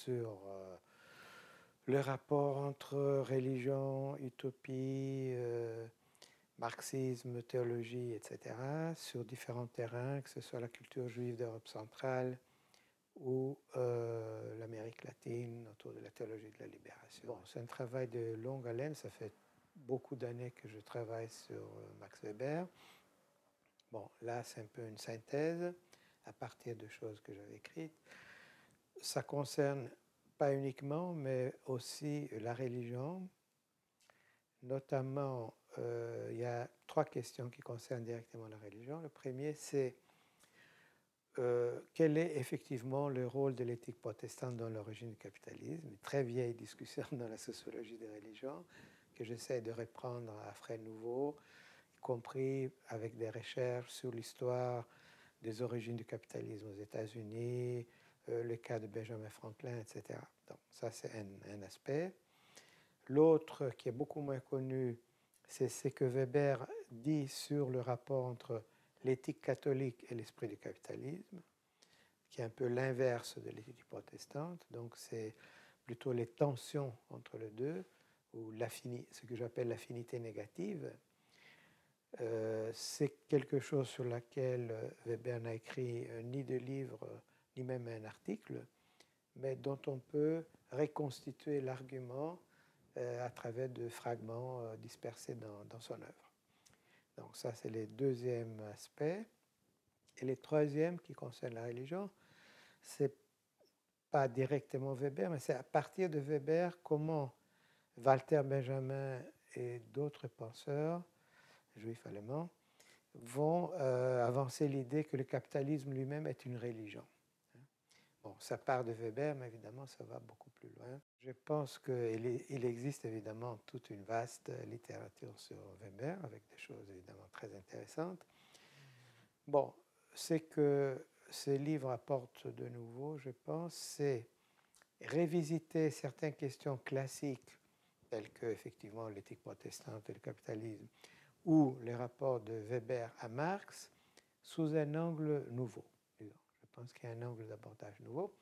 sur le rapport entre religion, utopie, marxisme, théologie, etc., sur différents terrains, que ce soit la culture juive d'Europe centrale ou l'Amérique latine autour de la théologie de la libération. Bon, c'est un travail de longue haleine, ça fait beaucoup d'années que je travaille sur Max Weber. Bon, là, c'est un peu une synthèse à partir de choses que j'avais écrites. Ça concerne pas uniquement, mais aussi la religion. Notamment, il y a 3 questions qui concernent directement la religion. Le premier, c'est quel est effectivement le rôle de l'éthique protestante dans l'origine du capitalisme? Une très vieille discussion dans la sociologie des religions que j'essaie de reprendre à frais nouveaux, y compris avec des recherches sur l'histoire des origines du capitalisme aux États-Unis, le cas de Benjamin Franklin, etc. Donc ça, c'est un aspect. L'autre, qui est beaucoup moins connu, c'est ce que Weber dit sur le rapport entre l'éthique catholique et l'esprit du capitalisme, qui est un peu l'inverse de l'éthique protestante. Donc c'est plutôt les tensions entre les deux, ou ce que j'appelle l'affinité négative. C'est quelque chose sur laquelle Weber n'a écrit ni de livre, ni même un article, mais dont on peut reconstituer l'argument à travers de fragments dispersés dans son œuvre. Donc ça, c'est le deuxième aspect. Et le troisième, qui concerne la religion, c'est pas directement Weber, mais c'est à partir de Weber comment Walter Benjamin et d'autres penseurs, juifs allemands, vont avancer l'idée que le capitalisme lui-même est une religion. Bon, ça part de Weber, mais évidemment, ça va beaucoup plus loin. Je pense qu'il existe évidemment toute une vaste littérature sur Weber, avec des choses évidemment très intéressantes. Bon, ce que ces livres apportent de nouveau, je pense, c'est revisiter certaines questions classiques, telles que, effectivement, l'éthique protestante et le capitalisme, ou les rapports de Weber à Marx, sous un angle nouveau. Je pense qu'il y a un angle d'abordage nouveau.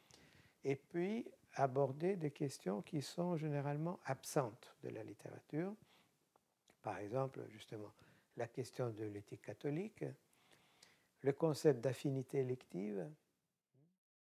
Et puis, aborder des questions qui sont généralement absentes de la littérature. Par exemple, justement, la question de l'éthique catholique, le concept d'affinité élective,